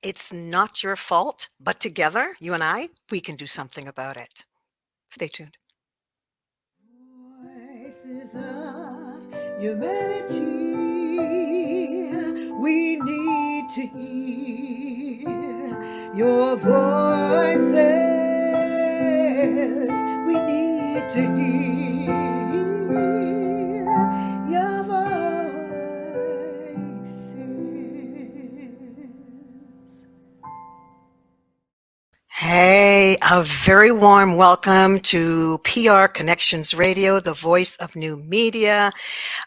It's not your fault, but together, you and I, we can do something about it. Stay tuned. Voices of humanity, we need to hear your voices. We need to hear your voices. Hey, a very warm welcome to PR Connections Radio, the voice of new media.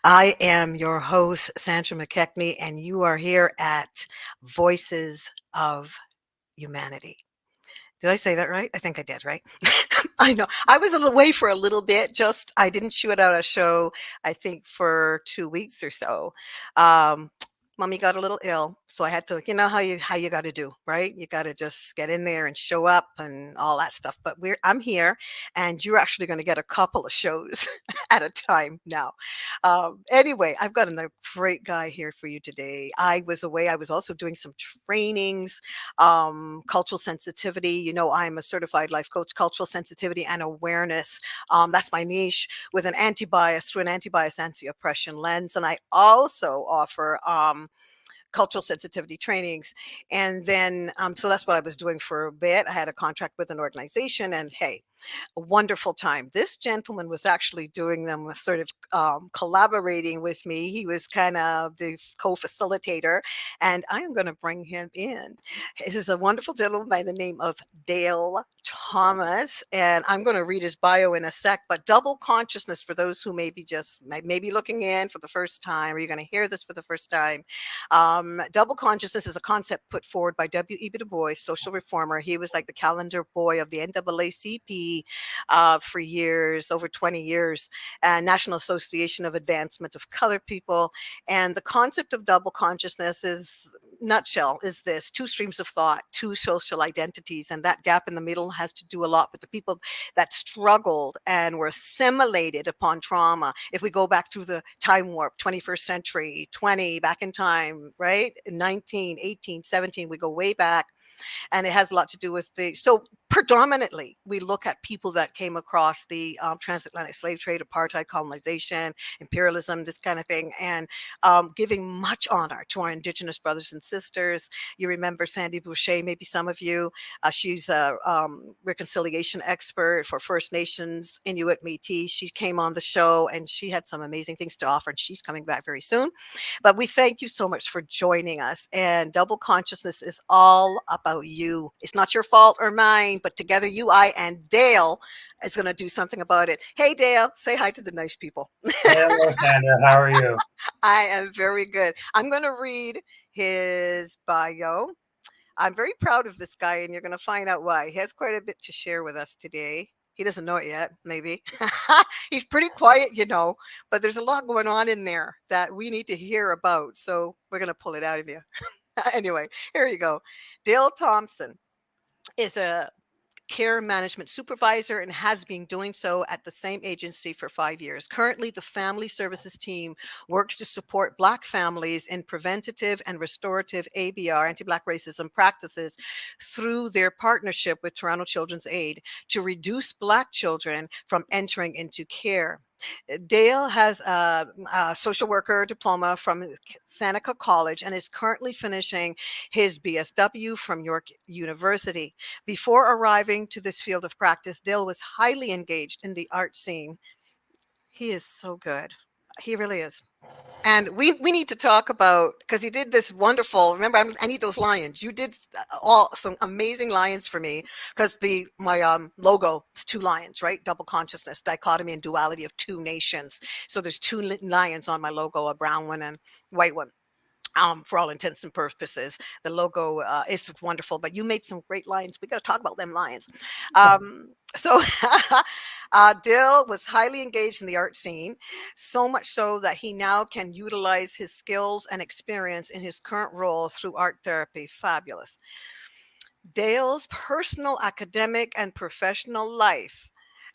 I am your host, Sandra Mckechnie, and you are here at Voices of Humanity. Did I say that right? I think I did, right? I know. I was away for a little bit, just I didn't shoot out a show, I think, for 2 weeks or so. Um, Mommy got a little ill, so I had to, you know how you got to do, right? You got to just get in there and show up and all that stuff. But I'm here, and you're actually going to get a couple of shows at a time now. Anyway, I've got a great guy here for you today. I was away. I was also doing some trainings, cultural sensitivity. You know, I'm a certified life coach, cultural sensitivity and awareness. That's my niche with an anti-bias through an anti-bias, anti-oppression lens. And I also offer cultural sensitivity trainings. And then, so that's what I was doing for a bit. I had a contract with an organization, and hey, a wonderful time. This gentleman was actually doing them, sort of collaborating with me. He was kind of the co-facilitator, and I am going to bring him in. This is a wonderful gentleman by the name of Dale Thomas, and I'm going to read his bio in a sec. But double consciousness, for those who maybe looking in for the first time, or you're going to hear this for the first time. Double consciousness is a concept put forward by W.E.B. Du Bois, social reformer. He was like the calendar boy of the NAACP for years, over 20 years, and National Association of Advancement of Colored People. And the concept of double consciousness is nutshell is this: two streams of thought, two social identities, and that gap in the middle has to do a lot with the people that struggled and were assimilated upon trauma. If we go back through the time warp, 21st century, 20 back in time, right? 19, 18, 17, we go way back, and it has a lot to do with so predominantly we look at people that came across the transatlantic slave trade, apartheid, colonization, imperialism, this kind of thing, and giving much honor to our indigenous brothers and sisters. You remember Sandy Boucher, maybe some of you. She's a reconciliation expert for First Nations, Inuit, Métis. She came on the show and she had some amazing things to offer, and she's coming back very soon. But we thank you so much for joining us. And double consciousness is all about you. It's not your fault or mine, but together, you, I, and Dale is going to do something about it. Hey, Dale, say hi to the nice people. Hello, Sandra. How are you? I am very good. I'm going to read his bio. I'm very proud of this guy, and you're going to find out why. He has quite a bit to share with us today. He doesn't know it yet, maybe. He's pretty quiet, but there's a lot going on in there that we need to hear about. So we're going to pull it out of you. Anyway, here you go. Dale Thompson is a care management supervisor and has been doing so at the same agency for 5 years. Currently, the family services team works to support Black families in preventative and restorative ABR, anti-Black racism practices, through their partnership with Toronto Children's Aid to reduce Black children from entering into care. Dale has a social worker diploma from Seneca College and is currently finishing his BSW from York University. Before arriving to this field of practice, Dale was highly engaged in the art scene. He is so good. He really is. And we need to talk about, because he did this wonderful. Remember, I need those lions. You did all some amazing lions for me, because my logo is two lions, right? Double consciousness, dichotomy and duality of two nations. So there's two lions on my logo, a brown one and white one. For all intents and purposes, the logo is wonderful, but you made some great lines. We got to talk about them lions. So Dill was highly engaged in the art scene, so much so that he now can utilize his skills and experience in his current role through art therapy. Fabulous. Dale's personal, academic, and professional life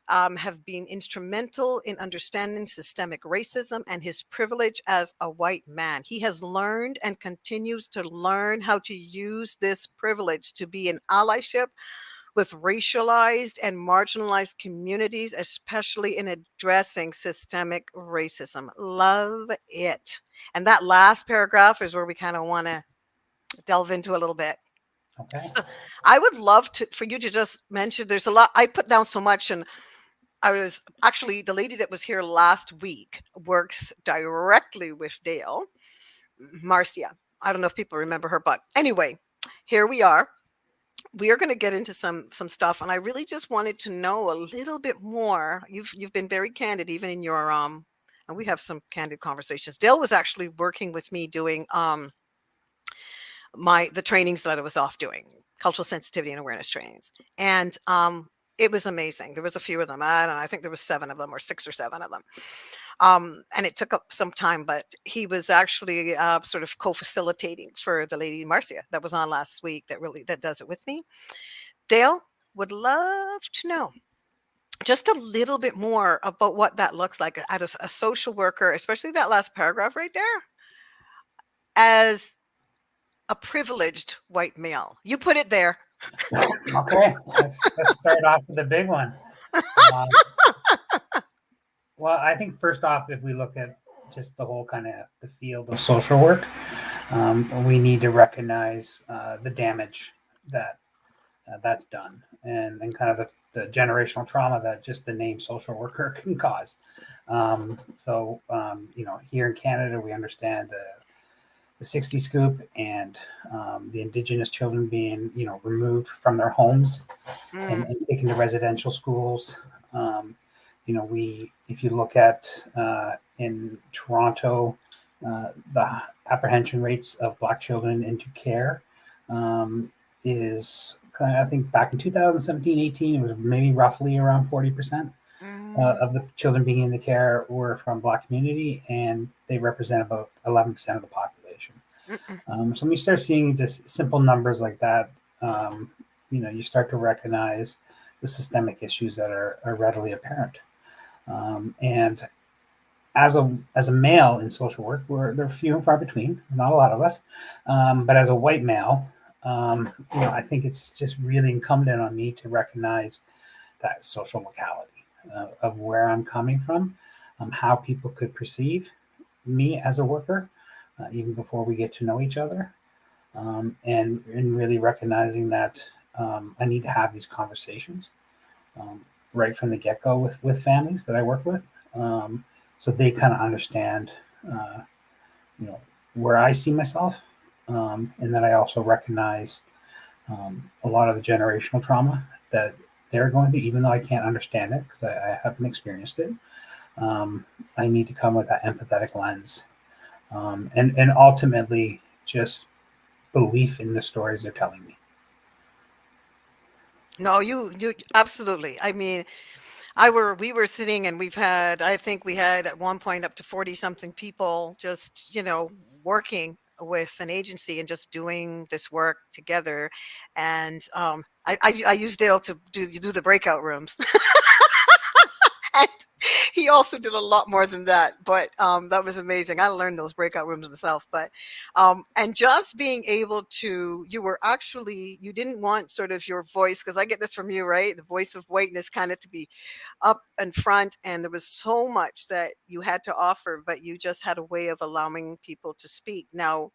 have been instrumental in understanding systemic racism and his privilege as a white man. He has learned and continues to learn how to use this privilege to be in allyship with racialized and marginalized communities, especially in addressing systemic racism. Love it. And that last paragraph is where we kind of want to delve into a little bit. Okay. So I would love for you to just mention, there's a lot, I put down so much, and I was actually, the lady that was here last week works directly with Dale, Marcia. I don't know if people remember her, but anyway, here we are. We are going to get into some stuff, and I really just wanted to know a little bit more. You've been very candid, even in your and we have some candid conversations. Dale was actually working with me doing the trainings that I was off doing, cultural sensitivity and awareness trainings, and it was amazing. There was a few of them. I don't know, I think there was 7 of them or 6 or 7 of them. And it took up some time, but he was actually sort of co-facilitating for the lady Marcia that was on last week that does it with me. Dale, would love to know just a little bit more about what that looks like as a social worker, especially that last paragraph right there, as a privileged white male. You put it there. Okay. Let's start off with the big one. Well, I think first off, if we look at just the whole kind of the field of social work, we need to recognize the damage that that's done, and kind of the generational trauma that just the name social worker can cause. Here in Canada, we understand the 60 scoop and the Indigenous children being, removed from their homes and taken to residential schools. If you look at in Toronto, the apprehension rates of Black children into care is, I think back in 2017-18, it was maybe roughly around 40% of the children being in the care were from Black community, and they represent about 11% of the population. So when you start seeing just simple numbers like that, you start to recognize the systemic issues that are readily apparent. And as a male in social work, they're few and far between, not a lot of us. But as a white male, I think it's just really incumbent on me to recognize that social locality of where I'm coming from, how people could perceive me as a worker, even before we get to know each other, and really recognizing that I need to have these conversations right from the get-go with families that I work with, so they kind of understand, where I see myself, and that I also recognize a lot of the generational trauma that they're going through, even though I can't understand it because I haven't experienced it. I need to come with that empathetic lens, and ultimately just belief in the stories they're telling me. No, you absolutely. I mean, we were sitting, and I think we had at one point up to 40 something people just, working with an agency and just doing this work together. And I used Dale to do the breakout rooms. And he also did a lot more than that, but that was amazing. I learned those breakout rooms myself, but and just being able to, you didn't want sort of your voice, because I get this from you, right? The voice of whiteness kind of to be up in front, and there was so much that you had to offer, but you just had a way of allowing people to speak. Now,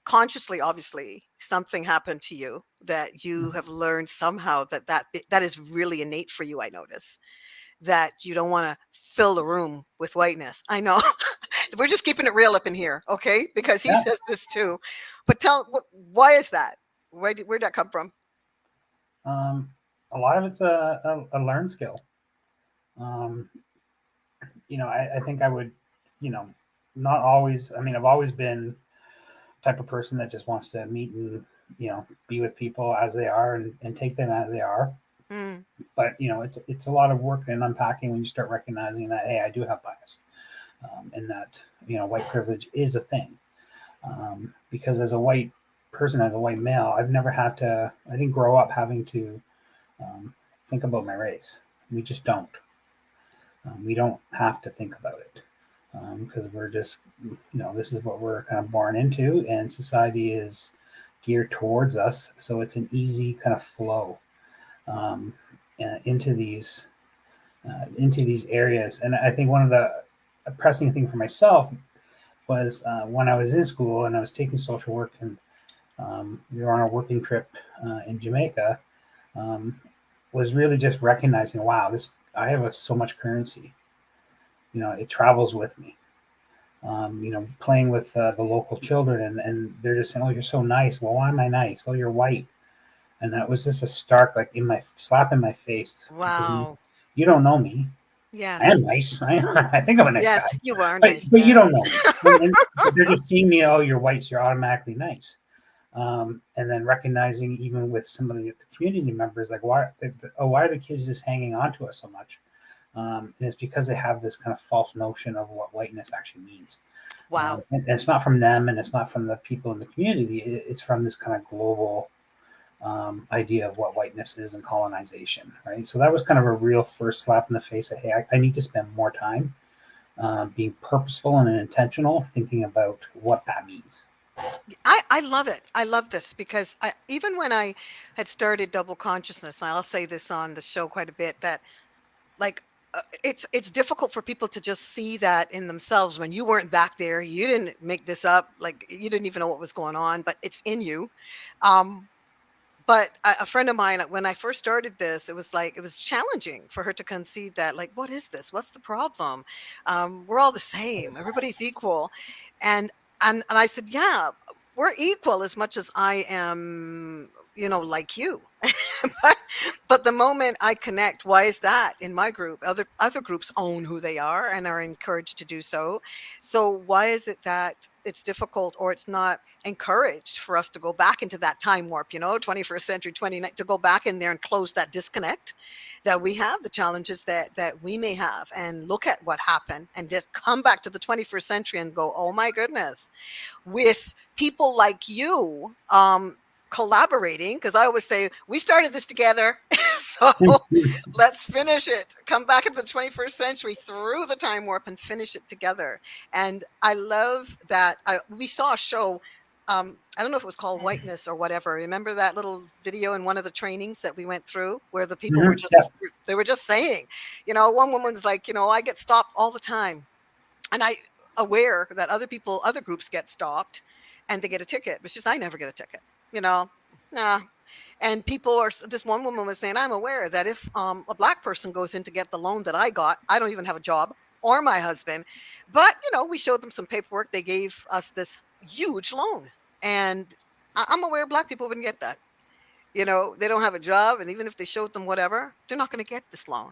consciously, obviously, something happened to you that you have learned somehow that is really innate for you. I notice that you don't want to fill the room with whiteness. I know. We're just keeping it real up in here, okay? Because he says this too. But why is that? Where'd that come from? A lot of it's a learned skill. I think I would, not always. I mean, I've always been the type of person that just wants to meet and, be with people as they are and take them as they are. But it's a lot of work and unpacking when you start recognizing that, hey, I do have bias, and that white privilege is a thing. Because as a white person, as a white male, I didn't grow up having to think about my race. We just don't. We don't have to think about it because we're just, this is what we're kind of born into, and society is geared towards us. So it's an easy kind of flow um, into these areas. And I think one of the pressing thing for myself was when I was in school and I was taking social work, and we were on a working trip in Jamaica. Was really just recognizing, wow, I have so much currency. It travels with me. Playing with the local children, and they're just saying, "Oh, you're so nice." Well, why am I nice? Oh, you're white. And that was just a stark, like slap in my face, because Wow. you don't know me. I am Yes. nice. I think I'm a nice Yes, guy, you are but nice. you Yeah. don't know me. And they're just seeing me. Oh, you're white, so you're automatically nice. And then recognizing, even with some of the community members, like why are the kids just hanging on to us so much? And it's because they have this kind of false notion of what whiteness actually means. Wow. And it's not from them, and it's not from the people in the community. It's from this kind of global idea of what whiteness is and colonization, right? So that was kind of a real first slap in the face of, hey, I need to spend more time being purposeful and intentional, thinking about what that means. I love it. I love this because even when I had started Double Consciousness, I'll say this on the show quite a bit, that like it's difficult for people to just see that in themselves when you weren't back there. You didn't make this up. Like you didn't even know what was going on, but it's in you. Um, but a friend of mine, when I first started this, it was challenging for her to concede that, like, what is this? What's the problem? We're all the same. Everybody's equal. And, and I said, yeah, we're equal as much as I am, like you. but, but the moment I connect, why is that in my group? Other groups own who they are and are encouraged to do so. So why is it that it's difficult, or it's not encouraged for us to go back into that time warp, 21st century, 29, to go back in there and close that disconnect that we have, the challenges that we may have, and look at what happened, and just come back to the 21st century and go, oh my goodness, with people like you collaborating, because I always say we started this together. So let's finish it, come back into the 21st century through the time warp and finish it together. And I love that we saw a show, I don't know if it was called Whiteness or whatever. Remember that little video in one of the trainings that we went through, where the people were just, Yeah. they were just saying, one woman's like, I get stopped all the time, and I aware that other groups get stopped and they get a ticket, but she's, I never get a ticket, nah. And people are, this one woman was saying, I'm aware that if a black person goes in to get the loan that I got, I don't even have a job, or my husband, but we showed them some paperwork, they gave us this huge loan. And I'm aware black people wouldn't get that. They don't have a job, and even if they showed them whatever, they're not going to get this loan.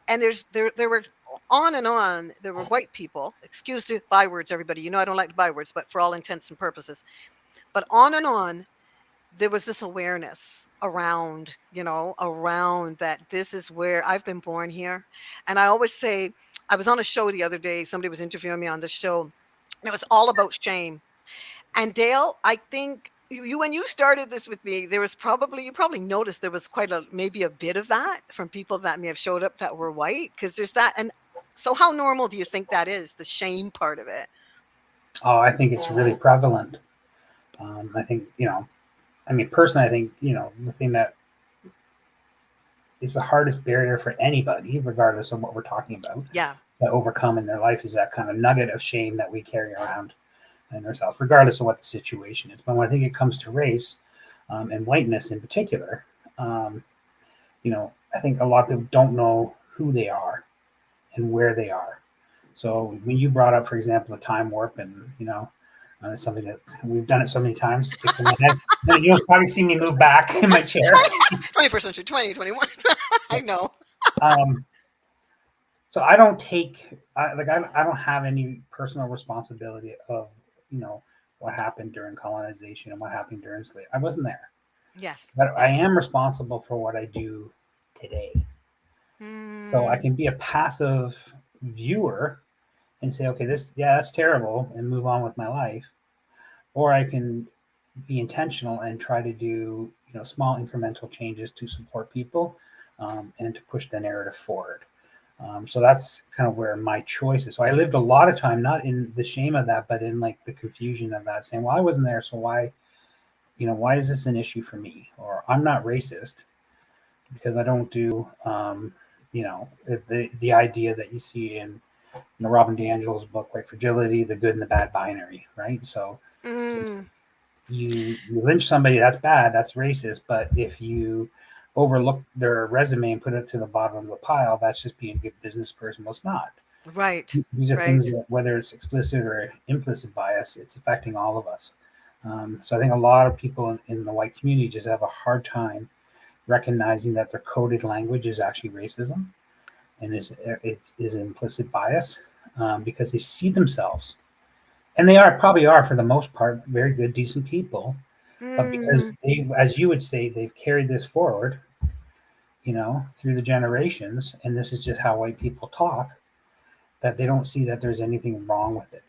And there were on and on. There were white people. Excuse the bywords, everybody. I don't like the bywords, but for all intents and purposes. But on and on, there was this awareness around, around that this is where I've been born here. And I always say, I was on a show the other day. Somebody was interviewing me on the show, and it was all about shame. And Dale, I think you when you started this with me, there was you probably noticed there was maybe a bit of that from people that may have showed up that were white, because there's that. And so how normal do you think that is, the shame part of it? Oh, I think it's really prevalent. I think, personally, I think, the thing that is the hardest barrier for anybody, regardless of what we're talking about, Yeah. to overcome in their life, is that kind of nugget of shame that we carry around in ourselves, regardless of what the situation is. But when I think it comes to race and whiteness in particular, I think a lot of people don't know who they are and where they are. So when you brought up, for example, the time warp, and it's something that we've done it so many times, sticks in my head. And you'll probably see me move back in my chair. 21st century, 2021. I know. So I don't I don't have any personal responsibility of what happened during colonization and what happened during slavery. I wasn't there, Yes. but I am responsible for what I do today. So I can be a passive viewer and say, okay, that's terrible, and move on with my life. Or I can be intentional and try to do, small incremental changes to support people and to push the narrative forward. So that's kind of where my choice is. So I lived a lot of time not in the shame of that, but in like the confusion of that, saying, well, I wasn't there, so why, why is this an issue for me? Or I'm not racist because I don't do, the idea that you see in Robin DiAngelo's book, White Fragility, the good and the bad binary, right? So you lynch somebody, that's bad, that's racist. But if you overlook their resume and put it to the bottom of the pile, that's just being a good business person. Well, it's not. Right. These are Right. things that, whether it's explicit or implicit bias, it's affecting all of us. So I think a lot of people in the white community just have a hard time recognizing that their coded language is actually racism and it's implicit bias, because they see themselves, and they probably are for the most part very good, decent people, but because they, as you would say, they've carried this forward, through the generations, and this is just how white people talk, that they don't see that there's anything wrong with it.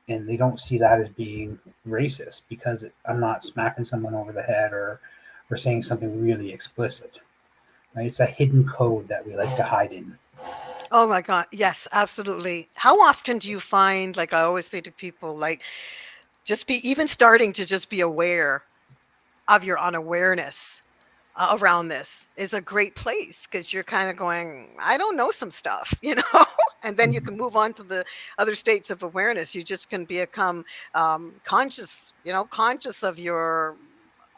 And they don't see that as being racist because I'm not smacking someone over the head or saying something really explicit. Right? It's a hidden code that we like to hide in. Oh my God. Yes, absolutely. How often do you find, like I always say to people, like just be even starting to just be aware of your unawareness around this is a great place, because you're kind of going, I don't know some stuff, and then you can move on to the other states of awareness. You just can become conscious, conscious of your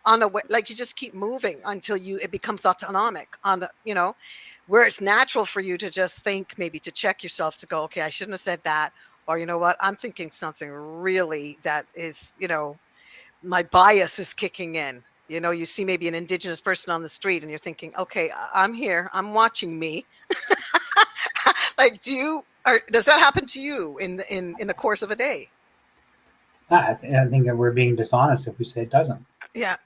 unaware, like you just keep moving until it becomes autonomic on the, where it's natural for you to just think, maybe to check yourself, to go, okay, I shouldn't have said that. Or, you know what, I'm thinking something really that is, my bias is kicking in. You see maybe an Indigenous person on the street and you're thinking, okay, I'm here, I'm watching me. Like, does that happen to you in the course of a day? I think that we're being dishonest if we say it doesn't. Yeah.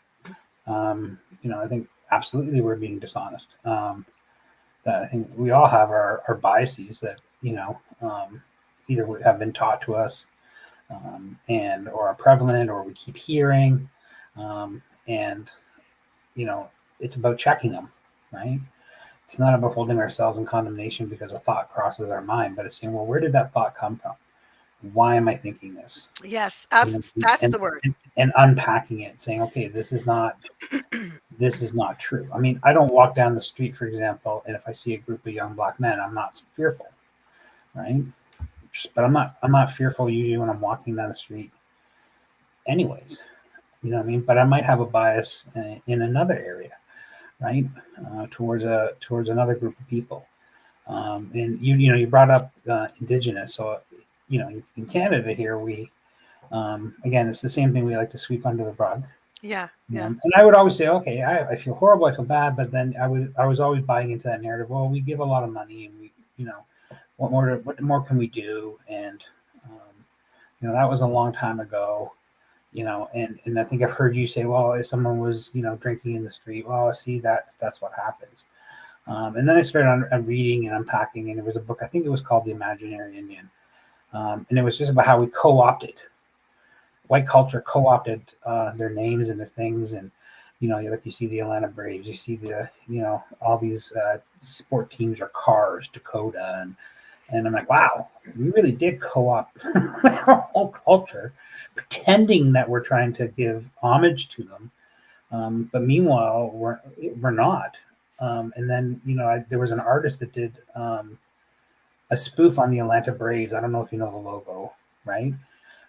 I think absolutely we're being dishonest. That I think we all have our biases that, either have been taught to us, and or are prevalent, or we keep hearing, and it's about checking them, right? It's not about holding ourselves in condemnation because a thought crosses our mind, but it's saying, well, where did that thought come from? Why am I thinking this? Yes, that's the word. And unpacking it, saying, okay, this is not true. I mean, I don't walk down the street, for example, and if I see a group of young black men, I'm not fearful, right? But I'm not fearful usually when I'm walking down the street anyways, you know what I mean? But I might have a bias in another area, right? Towards another group of people. And you brought up Indigenous. So, in Canada here, we, again, it's the same thing. We like to sweep under the rug. Yeah. And I would always say, okay, I feel horrible, I feel bad, but then I was always buying into that narrative. Well, we give a lot of money, and we, what more can we do? And that was a long time ago, and I think I've heard you say, well, if someone was, drinking in the street, well, see, that's what happens. And then I started on reading and unpacking, and there was a book, I think it was called The Imaginary Indian, and it was just about how we co-opted. White culture co-opted their names and their things, and like you see the Atlanta Braves, you see the all these sport teams are cars, Dakota, and I'm like, wow, we really did co-opt our whole culture, pretending that we're trying to give homage to them, but meanwhile we're not. And then there was an artist that did a spoof on the Atlanta Braves. I don't know if you know the logo, right?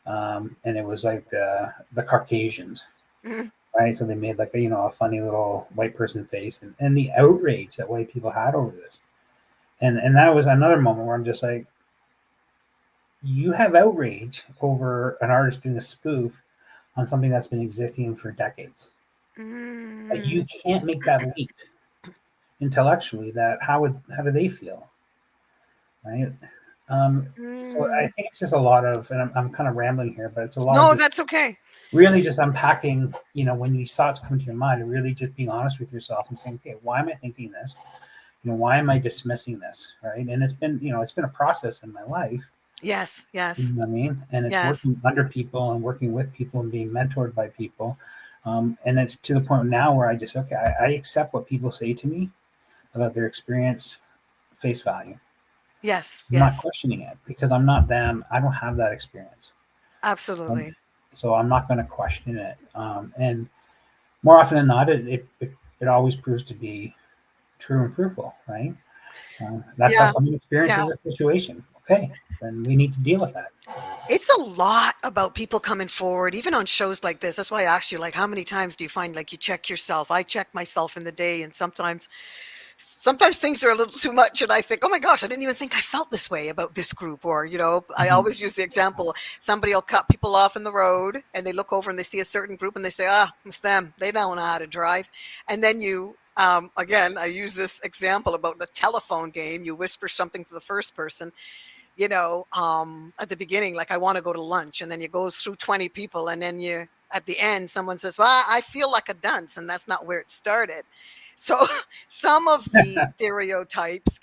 And it was like the Caucasians, right? So they made like a funny little white person face, and the outrage that white people had over this, and that was another moment where I'm just like, you have outrage over an artist doing a spoof on something that's been existing for decades. Like, you can't make that leap intellectually. That how do they feel, right? So I think it's just a lot of, and I'm kind of rambling here, but it's a lot No, of that's okay. Really just unpacking, when these thoughts come to your mind, and really just being honest with yourself and saying, okay, why am I thinking this? Why am I dismissing this, right? And it's been a process in my life. Yes. You know what I mean? And it's working under people and working with people and being mentored by people, And it's to the point now where I accept what people say to me about their experience face value. Yes, I'm not yes, questioning it because I'm not them. I don't have that experience. absolutely. So I'm not going to question it. And more often than not, it always proves to be true and fruitful, right? That's how Yeah, someone yeah. experiences a situation. Okay, then we need to deal with that. It's a lot about people coming forward, even on shows like this. That's why I asked you, like, how many times do you find like you check yourself? I check myself in the day, and sometimes things are a little too much, and I think, oh my gosh, I didn't even think I felt this way about this group. Or, I Mhm. always use the example: somebody will cut people off in the road, and they look over and they see a certain group, and they say, ah, it's them. They don't know how to drive. And then again, I use this example about the telephone game. You whisper something to the first person, at the beginning, like, I want to go to lunch. And then it goes through 20 people. And then at the end, someone says, well, I feel like a dunce. And that's not where it started. So some of the stereotypes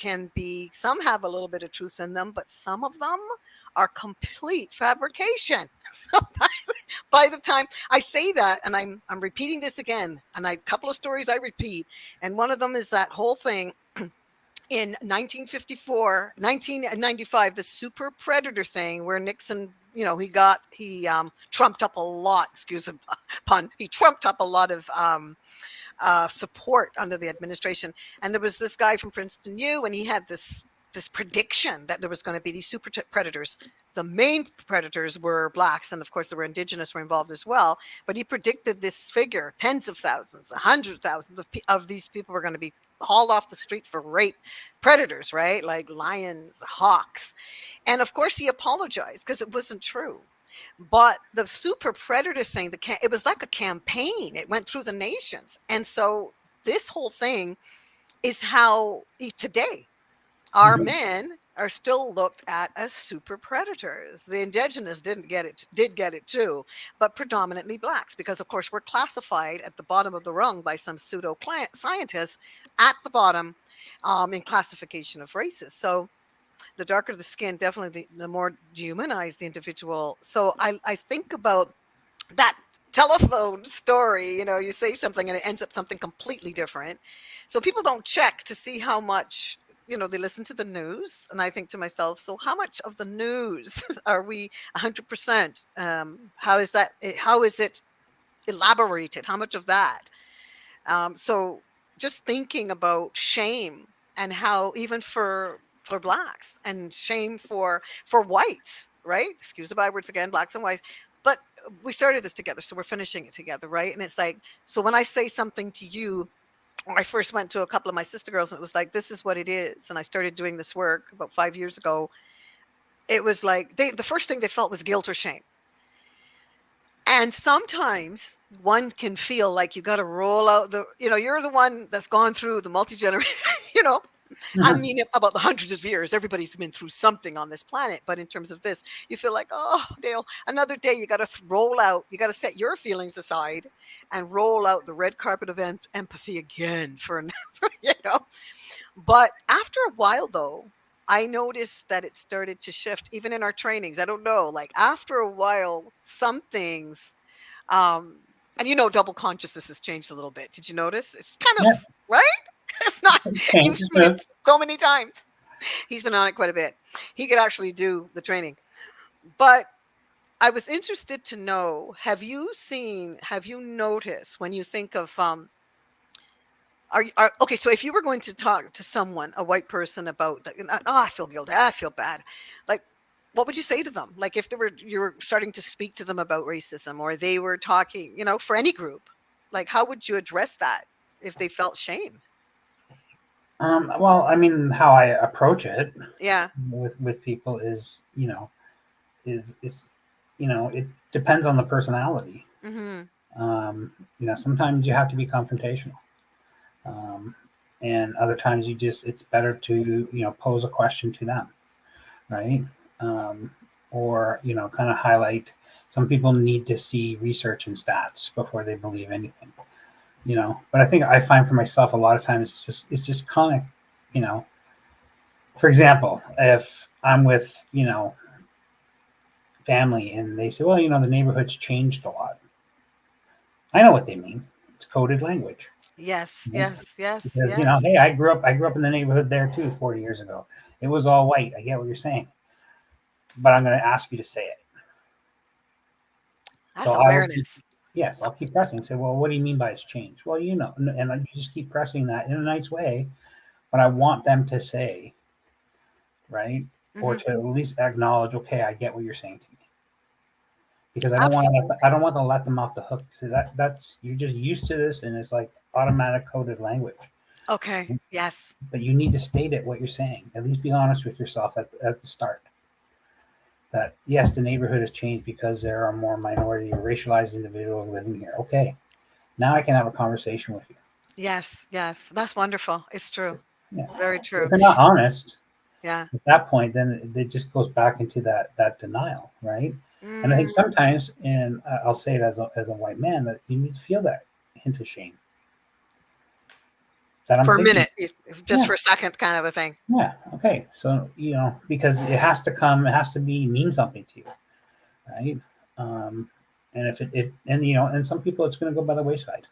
some have a little bit of truth in them, but some of them are complete fabrication. So by the time I say that, and I'm repeating this again, and a couple of stories I repeat, and one of them is that whole thing in 1995, the super predator thing where Nixon, he trumped up a lot, excuse the pun, he trumped up a lot of support under the administration. And there was this guy from Princeton U, and he had this prediction that there was going to be these super predators. The main predators were blacks, and of course there were indigenous were involved as well. But he predicted this figure: tens of thousands, 100,000 of these people were going to be hauled off the street for rape. Predators, right? Like lions, hawks. And of course he apologized because it wasn't true. But the super predator thing, it was like a campaign. It went through the nations. And so this whole thing is how today our Mhm. men are still looked at as super predators. The indigenous did get it too, but predominantly blacks, because of course we're classified at the bottom of the rung by some pseudo scientists at the bottom, in classification of races. So the darker the skin, definitely the more dehumanized the individual. So I think about that telephone story. You say something and it ends up something completely different. So people don't check to see how much, they listen to the news. And I think to myself, so how much of the news are we 100%? How is it elaborated? How much of that? So just thinking about shame, and how even for blacks, and shame for whites, right? Excuse the bad words again, blacks and whites. But we started this together, so we're finishing it together, right? And it's like, so when I say something to you, I first went to a couple of my sister girls, and it was like, this is what it is. And I started doing this work about 5 years ago. It was like the first thing they felt was guilt or shame. And sometimes one can feel like you got to roll out you're the one that's gone through the multi-generation, you know, I Mhm. mean, about the hundreds of years, everybody's been through something on this planet. But in terms of this, you feel like, oh, Dale, another day you got to roll out, you got to set your feelings aside and roll out the red carpet of empathy again you know. But after a while, though, I noticed that it started to shift, even in our trainings. I don't know, like after a while, some things, um, and double consciousness has changed a little bit. Did you notice? It's kind of Yeah, right. If not, you've change is seen it good. so many times. He's been on it quite a bit. He could actually do the training. But I was interested to know, have you noticed when you think of okay, so if you were going to talk to someone, a white person, about I feel guilty, I feel bad, like, what would you say to them? Like, if you were starting to speak to them about racism, or they were talking, for any group, like, how would you address that if they felt shame? Well, I mean, how I approach it Yeah. with people is, is it depends on the personality. Hmm. Sometimes you have to be confrontational, um, and other times it's better to pose a question to them, right? Um, or kind of highlight. Some people need to see research and stats before they believe anything. But I think I find for myself a lot of times it's just kind of, you know for example, if I'm with family and they say, well, the neighborhood's changed a lot, I know what they mean. It's coded language. Yes, You know? yes, yes, Because yes. hey, I grew up in the neighborhood there too 40 years ago. It was all white. I get what you're saying, but I'm going to ask you to say it. So That's I will keep, awareness. yes, I'll keep pressing. Say, well, what do you mean by it's changed? Well, and I just keep pressing that in a nice way, but I want them to say, right, or Hmm. to at least acknowledge, okay, I get what you're saying to me, because I Absolutely. don't want to let them off the hook. So that's you're just used to this, and it's like automatic coded language. Okay. Yes. But you need to state it what you're saying. At least be honest with yourself at the start. That yes, the neighborhood has changed because there are more minority or racialized individuals living here. Okay, now I can have a conversation with you. Yes. Yes. That's wonderful. It's true. Yeah. Very If true. they're not honest Yeah. at that point, then it just goes back into that denial, right? And I think Mm. sometimes, and I'll say it as a white man, that you need to feel that hint of shame that I'm For a thinking. minute, just Yeah, for a second, kind of a thing. yeah, okay. So because it has to come, it has to mean something to you, right? Um, and if and some people it's going to go by the wayside.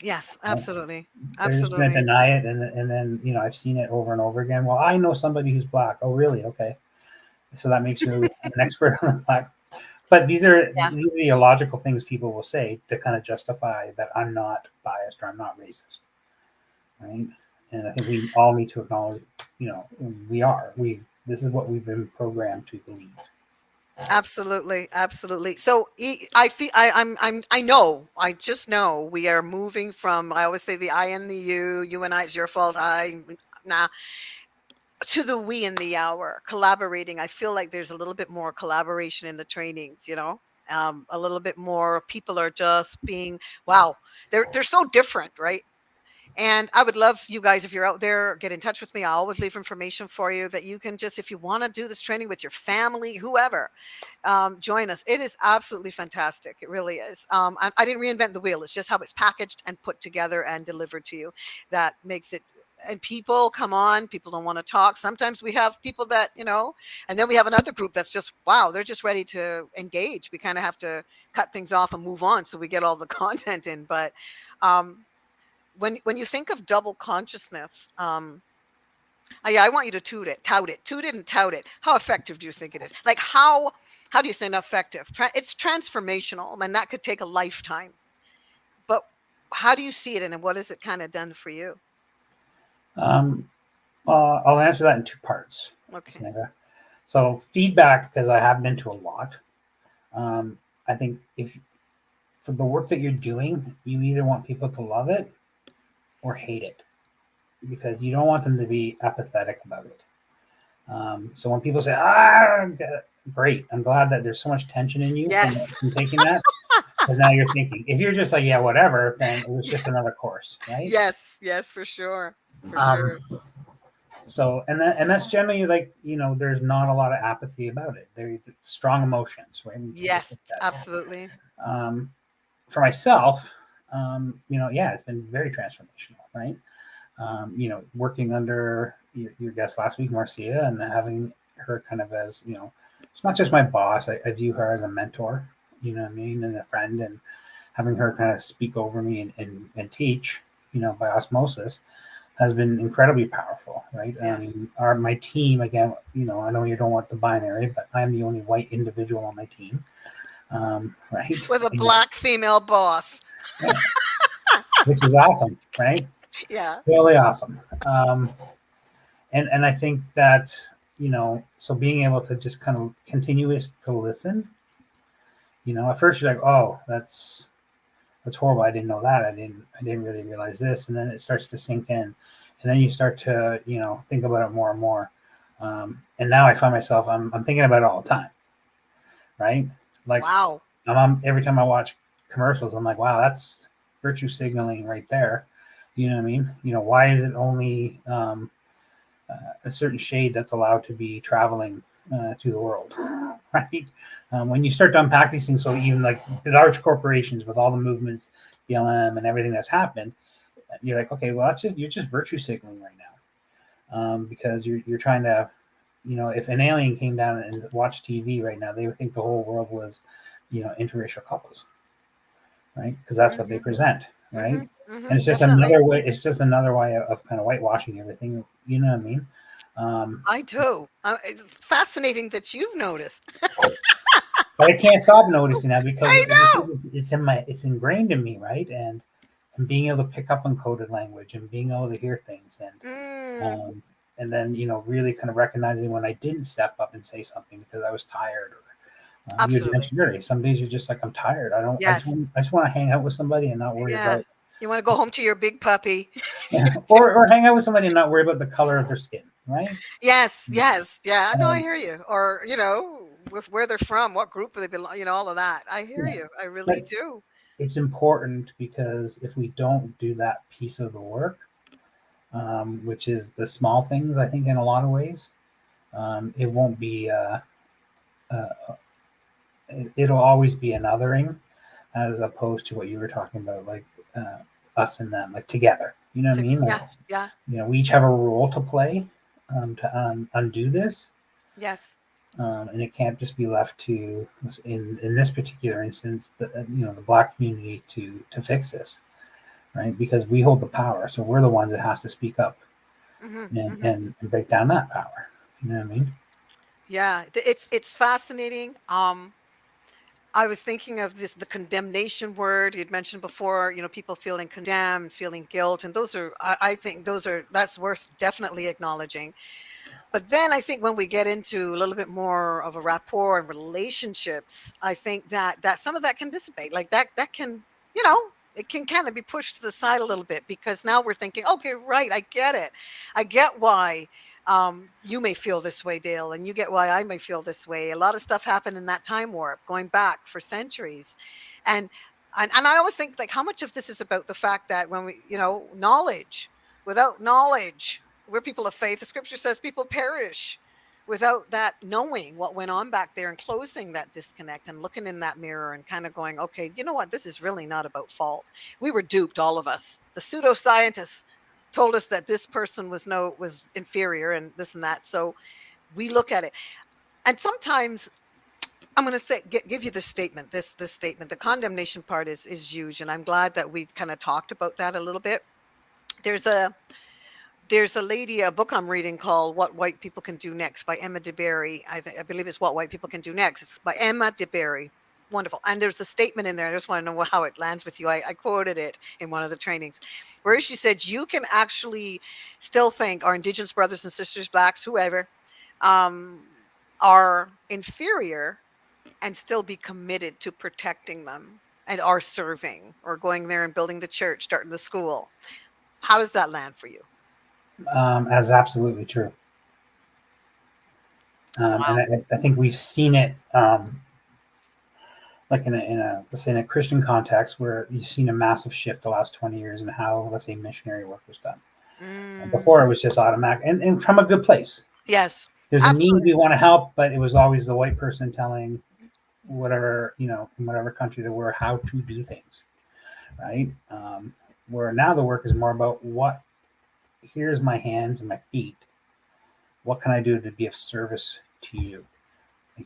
Yes. Right? Absolutely. They're just going to Absolutely. deny it, and then I've seen it over and over again. Well, I know somebody who's black. Oh, really? Okay, so that makes you an expert on the black. But Yeah. these are the illogical things people will say to kind of justify that I'm not biased or I'm not racist, right? And I think we all need to acknowledge, we are. This is what we've been programmed to believe. Absolutely, absolutely. So I feel I know I just know we are moving from, I always say, the I and the you and I, it's your fault, I nah, to the we and the our collaborating. I feel like there's a little bit more collaboration in the trainings, a little bit more. People are just being, wow, they're so different, right? And I would love you guys, if you're out there, get in touch with me. I always leave information for you that you can just, if you want to do this training with your family, whoever, join us. It is absolutely fantastic. It really is. I didn't reinvent the wheel. It's just how it's packaged and put together and delivered to you that makes it. And people come on, people don't want to talk. Sometimes we have people that, and then we have another group that's just, wow, they're just ready to engage. We kind of have to cut things off and move on so we get all the content in. But um, when you think of double consciousness, yeah, I want you to toot it, and tout it. How effective do you think it is? Like how do you say effective? It's transformational, and that could take a lifetime. But how do you see it, and what has it kind of done for you? Um, I'll answer that in two parts, Okay. Sandra. So feedback, because I have been to a lot. I think if for the work that you're doing, you either want people to love it or hate it, because you don't want them to be apathetic about it. So when people say, great, I'm glad that there's so much tension in you Yes. from taking that, because now you're thinking. If you're just like, yeah, whatever, then it was just another course, right? Yes. Yes. For sure. For Um, sure. so that's generally like there's not a lot of apathy about it. There's strong emotions, right? We can just Yes. look at that. Absolutely. Um, for myself, yeah, it's been very transformational, right? Working under your guest last week, Marcia, and having her kind of as, it's not just my boss. I view her as a mentor, you know what I mean, and a friend, and having her kind of speak over me and teach, by osmosis has been incredibly powerful, right? I Yeah. mean, my team, again, I know you don't want the binary, but I'm the only white individual on my team, right? With a black female boss. Yeah, which is awesome, right? Yeah. Really awesome. And I think that so being able to just kind of continuous to listen, at first you're like, oh, that's horrible. I didn't know that. I didn't really realize this, and then it starts to sink in, and then you start to think about it more and more. And now I find myself I'm thinking about it all the time, right? Like Wow. every time I watch commercials, I'm like, wow, that's virtue signaling right there. You know what I mean? Why is it only a certain shade that's allowed to be traveling to the world, right? When you start to unpack these things, so even like the large corporations with all the movements, BLM and everything that's happened, you're like, okay, well, you're just virtue signaling right now, because you're trying to, if an alien came down and watched TV right now, they would think the whole world was, interracial couples, right? Because that's what they Mm-hmm. present, right? Mm-hmm. Mm-hmm. And it's just Definitely. another way. It's just another way of kind of whitewashing everything. You know what I mean? Um, I do. It's fascinating that you've noticed. but I can't stop noticing that because I know. it's ingrained in me, right? And being able to pick up on coded language and being able to hear things Mm, um, and then really kind of recognizing when I didn't step up and say something because I was tired or you had absolutely. mentioned earlier. Some days you're just like I'm tired. I don't. Yes. I just want to hang out with somebody and not worry Yeah. about You want to go home to your big puppy. or hang out with somebody and not worry about the color of their skin, right? Yes. Yes. Yeah. No, I Um, hear you. Or, with where they're from, what group they belong, all of that. I hear yeah, you. I really but do. it's important because if we don't do that piece of the work, which is the small things, I think in a lot of ways, it won't be. Uh, it'll always be an othering, as opposed to what you were talking about, like uh, us and them, like together. You know what I mean? Like Yeah. Yeah. we each have a role to play to undo this, Yes. and it can't just be left to in this particular instance, the Black community to fix this, right? Because we hold the power, so we're the ones that has to speak up Mm-hmm. and Mm-hmm. and break down that power. You know what I mean? Yeah. It's fascinating. I was thinking of the condemnation word you'd mentioned before, people feeling condemned, feeling guilt. And I think that's worth definitely acknowledging. But then I think when we get into a little bit more of a rapport and relationships, I think that some of that can dissipate. Like that can, it can kind of be pushed to the side a little bit because now we're thinking, okay, right, I get it. I get why you may feel this way, Dale, and you get why I may feel this way. A lot of stuff happened in that time warp going back for centuries. And and I always think like how much of this is about the fact that when we, knowledge, without knowledge, we're people of faith. The scripture says people perish without that knowing what went on back there and closing that disconnect and looking in that mirror and kind of going, okay, you know what? This is really not about fault. We were duped, all of us. The pseudoscientists told us that this person was inferior and this and that. So we look at it. And sometimes I'm going to say, give you the statement, this statement, the condemnation part is huge. And I'm glad that we kind of talked about that a little bit. There's a, there's a lady, a book I'm reading called What White People Can Do Next by Emma DeBerry. I believe it's What White People Can Do Next. It's by Emma DeBerry. Wonderful. And there's a statement in there. I just want to know how it lands with you. I quoted it in one of the trainings where she said, you can actually still think our Indigenous brothers and sisters, Blacks, whoever, um, are inferior and still be committed to protecting them and are serving or going there and building the church, starting the school. How does that land for you? As absolutely true. And Wow. I think we've seen it, like in a let's say in a Christian context where you've seen a massive shift the last 20 years in how, let's say, missionary work was done. And Mm, before it was just automatic and from a good place. yes, There's a need, absolutely. we want to help, but it was always the white person telling whatever, in whatever country they were, how to do things, right? Where now the work is more about here's my hands and my feet. What can I do to be of service to you?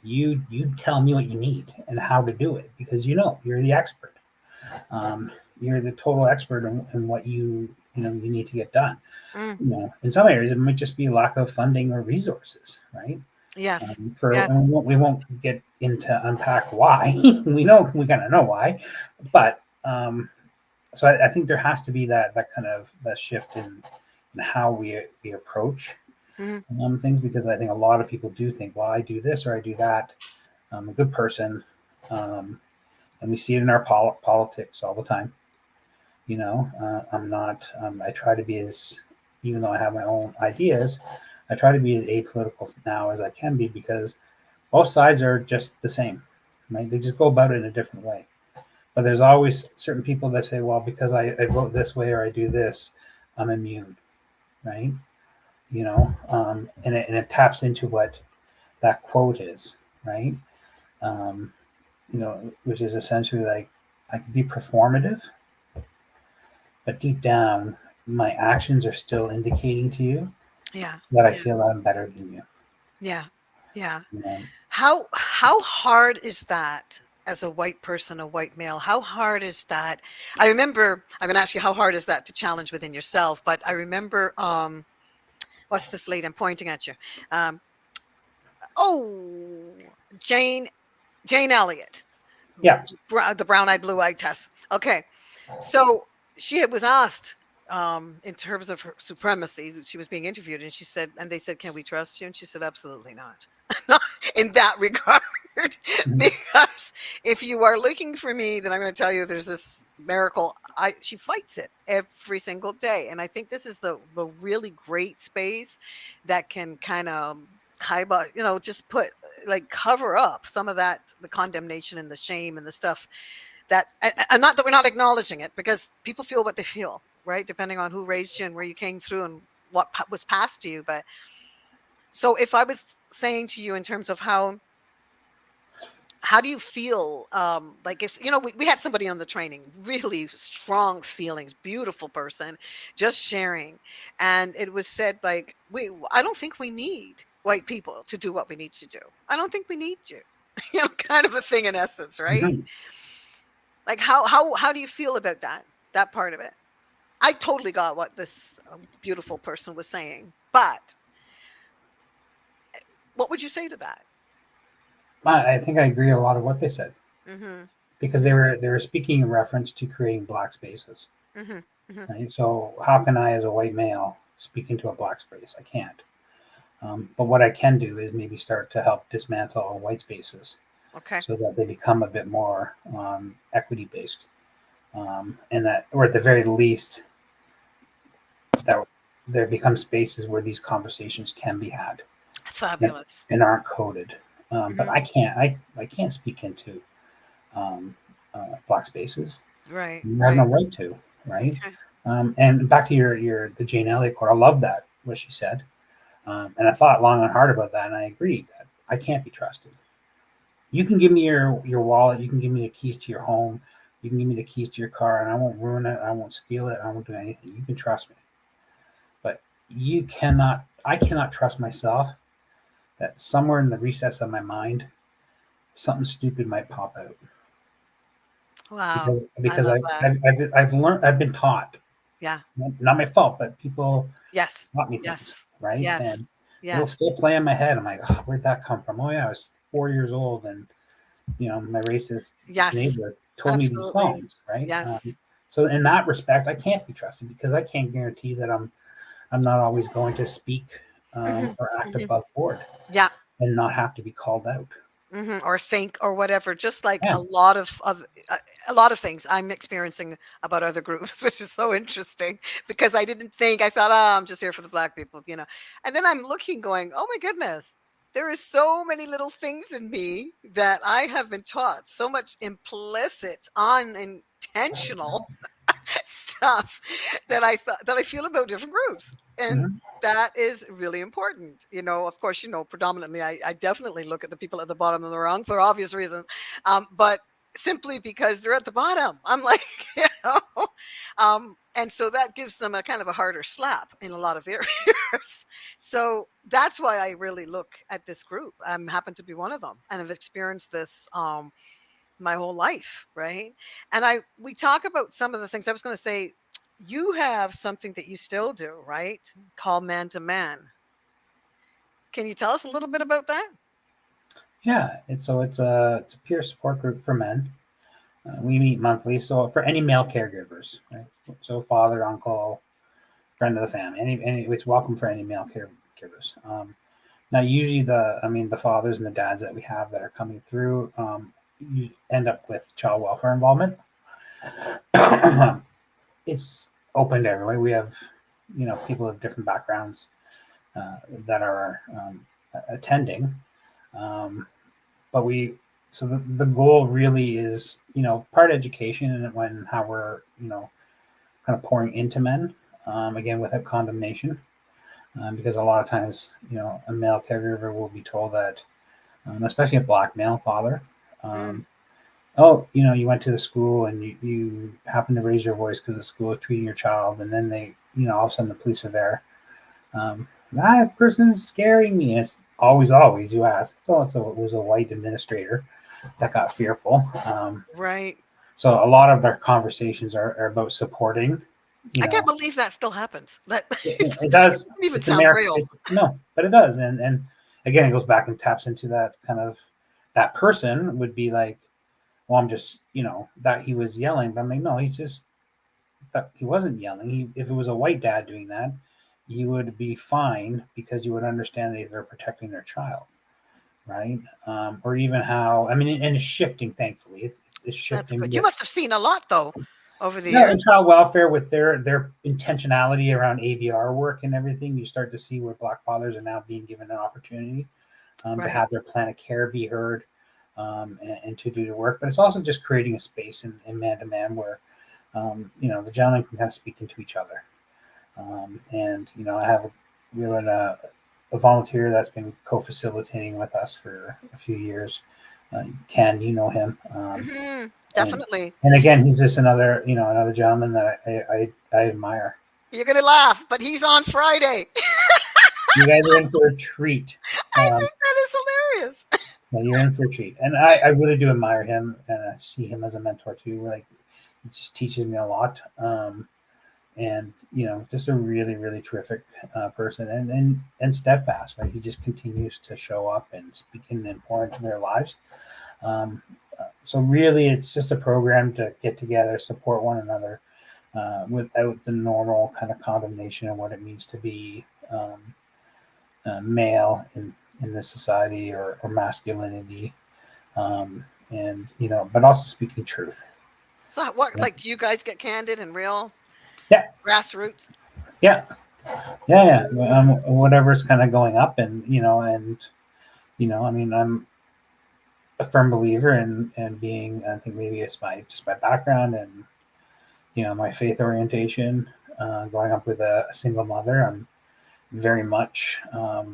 You tell me what you need and how to do it because you're the expert. You're the total expert in what you need to get done. Mm, In some areas it might just be lack of funding or resources, right? yes, For yes. and we won't get into unpack why. We kind of know why, but so I think there has to be that kind of that shift in how we approach Mm, things, because I think a lot of people do think, well, I do this or I do that. I'm a good person, and we see it in our politics all the time. I'm not. I try to be as, even though I have my own ideas, I try to be as apolitical now as I can be because both sides are just the same, right? They just go about it in a different way. But there's always certain people that say, well, because I vote this way or I do this, I'm immune, right? And it taps into what that quote is, right? Um, which is essentially like I can be performative, but deep down, my actions are still indicating to you yeah, that I yeah, feel that I'm better than you. yeah, yeah. You know? How hard is that as a white person, a white male? How hard is that? I remember, I'm going to ask you, how hard is that to challenge within yourself? But I remember, what's this lady? I'm pointing at you. Um, oh, Jane Elliott, Yeah. the brown-eyed, blue-eyed test. Okay, so was asked in terms of her supremacy. She was being interviewed, and she said, and they said, "Can we trust you?" And she said, "Absolutely not." Not in that regard, Mhm. because if you are looking for me, then I'm going to tell you there's this miracle. She fights it every single day, and I think this is the really great space that can kind of just put like cover up some of that, the condemnation and the shame and the stuff that, and not that we're not acknowledging it, because people feel what they feel, right, depending on who raised you and where you came through and what was passed to you. But so if I was saying to you in terms of how do you feel, like, if we had somebody on the training, really strong feelings, beautiful person, just sharing, and it was said, like, I don't think we need white people to do what we need to do. I don't think we need you. Kind of a thing, in essence, right? Mhm. Like, how do you feel about that part of it? I totally got what this beautiful person was saying, but what would you say to that? I think I agree a lot of what they said, Mm-hmm. because they were speaking in reference to creating black spaces. Mm-hmm. Mm-hmm. Right? So how can I, as a white male, speak into a black space? I can't. But what I can do is maybe start to help dismantle white spaces Okay. so that they become a bit more equity based, and that, or at the very least, that there become spaces where these conversations can be had and, Fabulous. and aren't coded. But Mm-hmm. I can't speak into um, black spaces. Right. You have no Right. right to, right? Okay. And back to the Jane Elliott quote, I love that what she said, and I thought long and hard about that, and I agreed that I can't be trusted. You can give me your wallet, you can give me the keys to your home, you can give me the keys to your car, and I won't ruin it, I won't steal it, I won't do anything. You can trust me, but you cannot. I cannot trust myself that somewhere in the recess of my mind, something stupid might pop out, Wow. I because love that. I've learned, I've been taught, Yeah. not my fault, but people Yes. taught me things, Yes. right? Yes. And it'll Yes. still play in my head. I'm like, oh, where'd that come from? Oh yeah, I was 4 years old, and my racist Yes. neighbor told me these Absolutely. songs, right? Yes. So in that respect, I can't be trusted, because I can't guarantee that I'm not always going to speak Hmm. or act Hmm. above board Yeah. and not have to be called out. Or think or whatever, just like Yeah. a lot of things I'm experiencing about other groups, which is so interesting, because I didn't think, I thought, oh, I'm just here for the black people, and then I'm looking, going, oh my goodness, there is so many little things in me that I have been taught, so much implicit, unintentional stuff that I thought, that I feel about different groups. And Mhm. that is really important. Of course, predominantly I definitely look at the people at the bottom of the rung for obvious reasons. But simply because they're at the bottom, I'm like, and so that gives them a kind of a harder slap in a lot of areas. So that's why I really look at this group. I happen to be one of them, and I've experienced this my whole life, right? And we talk about some of the things. I was going to say, you have something that you still do, right? Called Man to Man. Can you tell us a little bit about that? Yeah, it's a peer support group for men. We meet monthly, so for any male caregivers, right? So father, uncle, friend of the family, any it's welcome for any male caregivers. Now, usually the fathers and the dads that we have that are coming through, you end up with child welfare involvement. It's open to everyone. We have, people of different backgrounds that are attending. Um, but so the goal really is, part education, and when how we're, kind of pouring into men, again, without condemnation, because a lot of times, a male caregiver will be told that, especially a black male father, Mm, um, oh, you went to the school and you happen to raise your voice because the school is treating your child, and then they, all of a sudden the police are there. That person is scaring me. And it's always you ask. It was a white administrator. that got fearful. Right. So a lot of their conversations are about supporting. You I can't know, believe that still happens. That it it does. doesn't even It's sound America. real. No, but it does. And again, it goes back and taps into that kind of, that person would be like, well, I'm just, that he was yelling. But I'm like, no, he's just, that he wasn't yelling. If it was a white dad doing that, you would be fine because you would understand that they're protecting their child, right? Or even how, I mean, and it's shifting. Thankfully, it's That's shifting good. You with, must have seen a lot though over the no, in years. child welfare with their intentionality around ABR work and everything. You start to see where Black fathers are now being given an opportunity to Right. have their plan of care be heard, and to do the work. But it's also just creating a space in man to man where the gentlemen can kind of speak into each other. And we have a volunteer that's been co-facilitating with us for a few years. Ken, you know him. Hmm. and Definitely. and again, he's just another gentleman that I admire. You're gonna laugh, but he's on Friday. You guys are in for a treat. I Um, think that is hilarious. yeah, you're in for a treat, and I really do admire him, and I see him as a mentor too. Like, it just teaches me a lot. And just a really really terrific person, and steadfast, right? He just continues to show up and speak in important in their lives. So really it's just a program to get together, support one another, without the normal kind of condemnation of what it means to be male in this society, or masculinity, and but also speaking truth. So what, like, do you guys get candid and real Yeah, grassroots? yeah, yeah, yeah. Mm. Whatever's kind of going up, and I mean, I'm a firm believer in being. I think maybe it's my background and my faith orientation. Growing up with a single mother, I'm very much uh,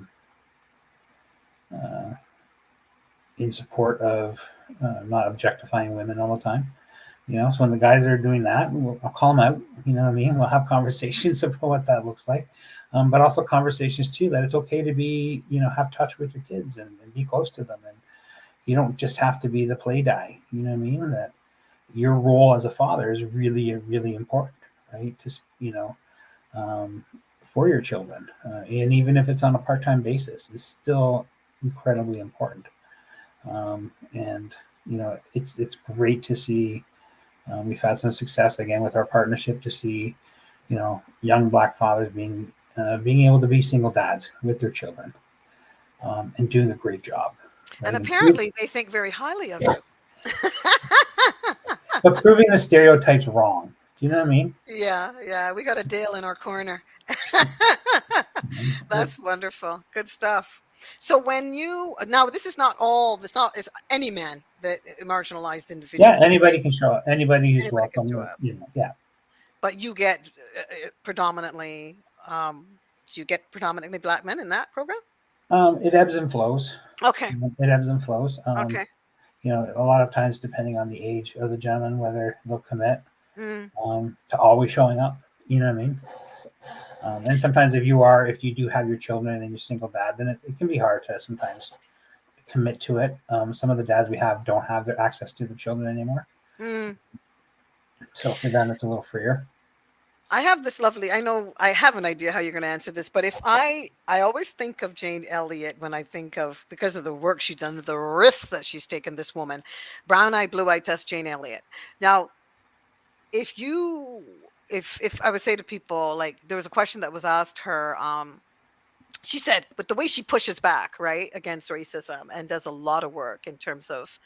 in support of not objectifying women all the time. So when the guys are doing that, I'll call them out. You know what I mean? We'll have conversations about what that looks like, but also conversations too that it's okay to be, have touch with your kids and be close to them, and you don't just have to be the play die. You know what I mean? That your role as a father is really really important, right? To um, for your children, and even if it's on a part-time basis, it's still incredibly important. And it's great to see. We've had some success again with our partnership to see, young Black fathers being able to be single dads with their children, and doing a great job, And right? apparently they think very highly of you. But proving the stereotypes wrong. Do you know what I mean? Yeah, yeah. We got a Dale in our corner. That's wonderful. Good stuff. So when you now, this is not all. This not is any man that marginalized Yeah, individual, right? anybody can show up. Anybody who's Anybody can show welcome. up, Yeah. but you get predominantly. Do you get predominantly black men in that program? It ebbs and flows. Okay. It ebbs and flows. Okay. A lot of times, depending on the age of the gentleman, whether they'll commit Mm. to always showing up. You know what I mean? And sometimes if you do have your children and you're single dad, then it can be hard to sometimes commit to it. Some of the dads we have don't have their access to the children anymore. Mm. So for them, it's a little freer. I have this lovely. I know I have an idea how you're going to answer this, but if I always think of Jane Elliott when I think of, because of the work she's done, the risks that she's taken. This woman, brown eyed, blue eyed test, Jane Elliott. Now, if you, if I would say to people, like, there was a question that was asked her. She said, with the way she pushes back, right, against racism and does a lot of work in terms of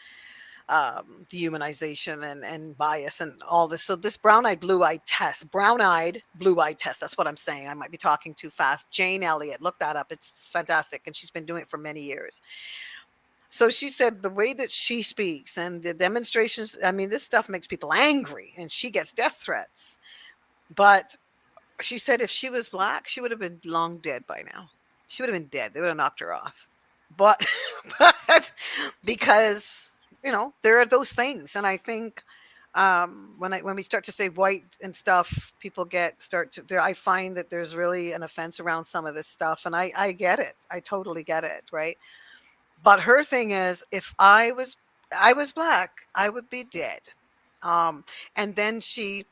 dehumanization and bias and all this. So this brown eyed, blue eyed test. That's what I'm saying. I might be talking too fast. Jane Elliott, look that up. It's fantastic. And she's been doing it for many years. So she said the way that she speaks and the demonstrations, I mean, this stuff makes people angry and she gets death threats. But she said if she was black, she would have been long dead by now. She would have been dead. They would have knocked her off. But, but because there are those things, and I think when we start to say white and stuff, people I find that there's really an offense around some of this stuff, and I get it. I totally get it, right? But her thing is, if I was I was black, I would be dead. And then she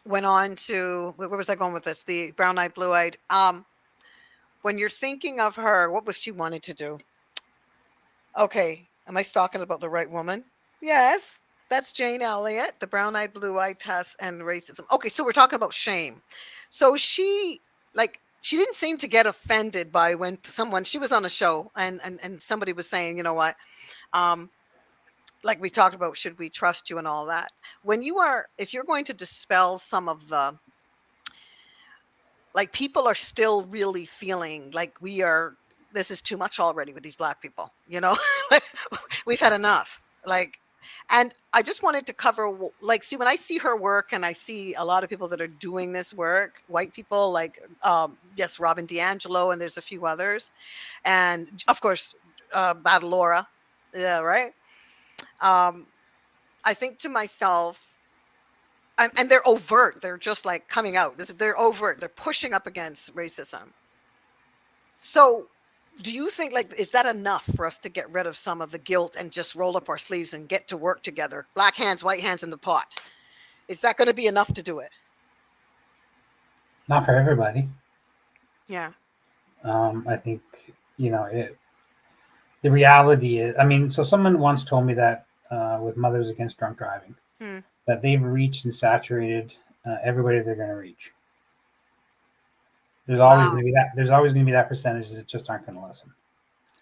went on to, where was I going with this? The brown-eyed, blue-eyed. When you're thinking of her, what was she wanting to do? Okay, am I talking about the right woman? Yes, that's Jane Elliott, the brown-eyed, blue-eyed test and racism. Okay, so we're talking about shame. So she, like, she didn't seem to get offended by when someone, she was on a show and somebody was saying, you know what, um, like we talked about, should we trust you and all that. When you are, if you're going to dispel some of the, like, people are still really feeling like we are, this is too much already with these black people, you know. Like, we've had enough, like. And I just wanted to cover, like, see, when I see her work and I see a lot of people that are doing this work, white people, like, yes, Robin DiAngelo, and there's a few others, and of course, Battle Laura, yeah, right. um I think to myself, and they're overt, they're just like coming out, they're overt, they're pushing up against racism. So, do you think, like, is that enough for us to get rid of some of the guilt and just roll up our sleeves and get to work together? Black hands, white hands in the pot. Is that going to be enough to do it? Not for everybody. Yeah. I think, you know, the reality is, I mean, so someone once told me that with Mothers Against Drunk Driving, Hmm. that they've reached and saturated everybody they're going to reach. There's always Wow. going to be that. There's always going to be that percentage that just aren't going to listen.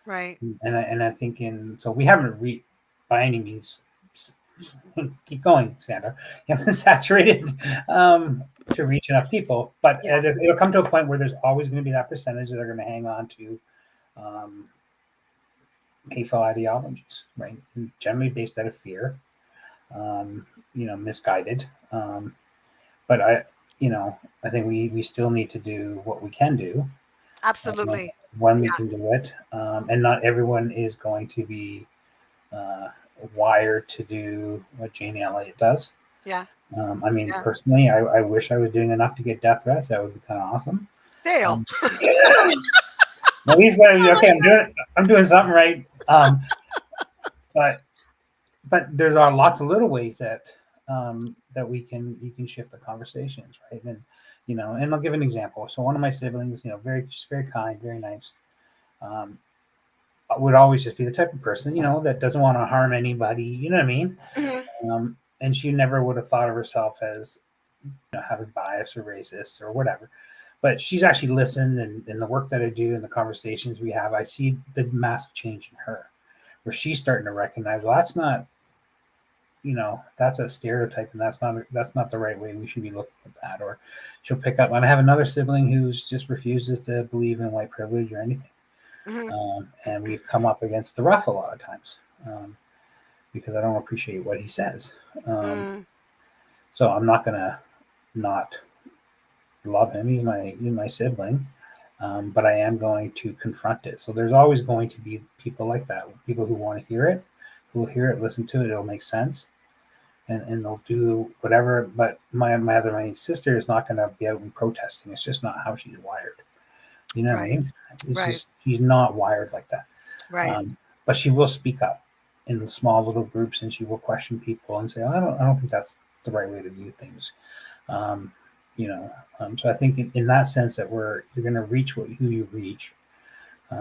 Right. And I think so we haven't reached by any means. Keep going, Sandra. You haven't saturated to reach enough people, but Yeah. it'll come to a point where there's always going to be that percentage that are going to hang on to hateful ideologies, right? And generally based out of fear, misguided. But I think we still need to do what we can do Absolutely. when we Yeah. can do it, and not everyone is going to be uh, wired to do what Jane Elliott does. Yeah. I mean, Yeah. personally, I wish I was doing enough to get death threats. That would be kind of awesome. Dale. At least okay, I'm doing something right. But there's lots of little ways that that you can shift the conversations, right? And and I'll give an example. So one of my siblings, very kind, very nice, would always just be the type of person, that doesn't want to harm anybody. You know what I mean? Mm-hmm. And she never would have thought of herself as having bias or racist or whatever. But she's actually listened, and in the work that I do and the conversations we have, I see the massive change in her, where she's starting to recognize, well, that's not, that's a stereotype, and that's not the right way we should be looking at that. Or she'll pick up. And I have another sibling who's just refuses to believe in white privilege or anything. Mm-hmm. And we've come up against the rough a lot of times because I don't appreciate what he says. So I'm not gonna not love him. He's my sibling, but I am going to confront it. So there's always going to be people like that, people who want to hear it, who will hear it, listen to it, it'll make sense, and they'll do whatever. But my sister is not going to be out and protesting. It's just not how she's wired. You know what I mean? It's just she's not wired like that. Right. But she will speak up in small little groups, and she will question people and say, I don't think that's the right way to view things. So I think in that sense that you're going to reach who you reach. I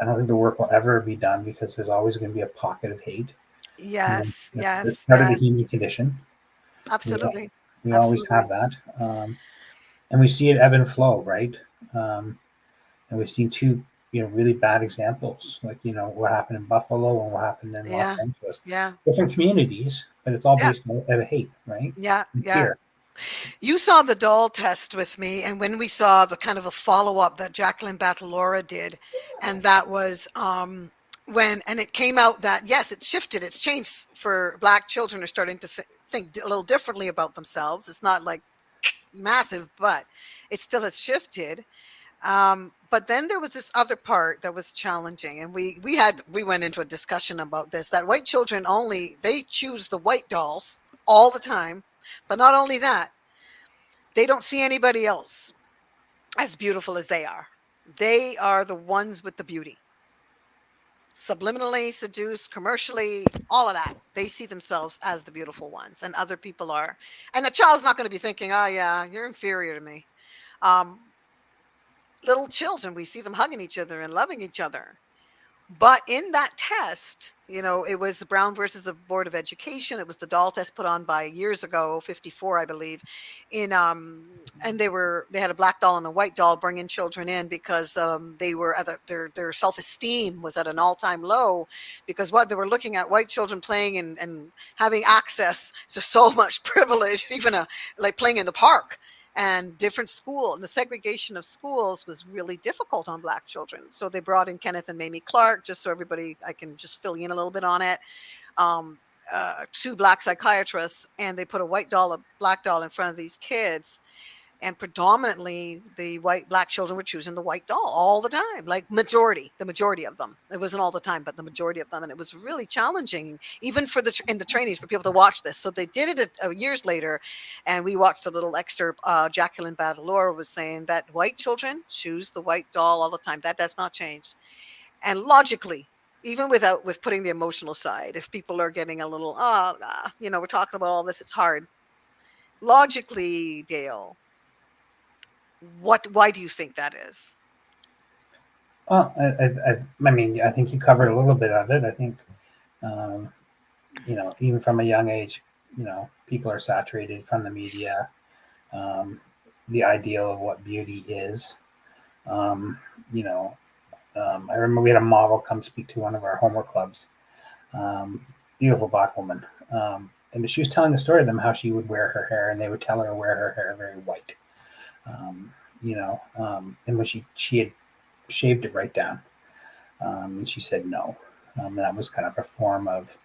don't think the work will ever be done because there's always going to be a pocket of hate. Yes. That's Yes. part of the human condition. Absolutely. We always Absolutely. have that. And we see it ebb and flow, right? And we've seen two, really bad examples, like, what happened in Buffalo and what happened in Los Angeles. Yeah. Different communities, but it's all based out of hate, right? Yeah. And Yeah. fear. You saw the doll test with me, and when we saw the kind of a follow-up that Jacqueline Battlora did, and that was and it came out that, yes, it shifted, it's changed, for Black children are starting to think a little differently about themselves. It's not like massive, but it still has shifted. But then there was this other part that was challenging, and we went into a discussion about this, that white children they choose the white dolls all the time. But not only that, they don't see anybody else as beautiful as they are. They are the ones with the beauty. subliminally seduced, commercially, all of that. They see themselves as the beautiful ones, and other people are. And the child's not going to be thinking, "Oh yeah, you're inferior to me." Um, Little children, we see them hugging each other and loving each other. But in that test, it was the Brown versus the Board of Education. It was the doll test put on by years ago, 54, I believe. And they had a black doll and a white doll bringing children in because they were their self-esteem was at an all-time low, because what they were looking at white children playing and having access to so much privilege, even like playing in the park, and different school, and the segregation of schools was really difficult on black children. So they brought in Kenneth and Mamie Clark, just so everybody, I can just fill you in a little bit on it. um, Two black psychiatrists, and they put a white doll, a black doll in front of these kids, and predominantly the black children were choosing the white doll all the time, like the majority of them. It wasn't all the time, but the majority of them. And it was really challenging, even for in the trainings, for people to watch this. So they did it years later, and we watched a little excerpt. Jacqueline Badalore was saying that white children choose the white doll all the time. That does not change. And logically, even with putting the emotional side, if people are getting a little, we're talking about all this, it's hard. Logically, Dale, why do you think that is? Well, I mean, I think you covered a little bit of it. I think, um, even from a young age, people are saturated from the media, the ideal of what beauty is. Um, you know, I remember we had a model come speak to one of our homework clubs. Beautiful black woman, and she was telling the story of them how she would wear her hair, and they would tell her to wear her hair very white. And when she had shaved it right down, and she said no. That was kind of a form of,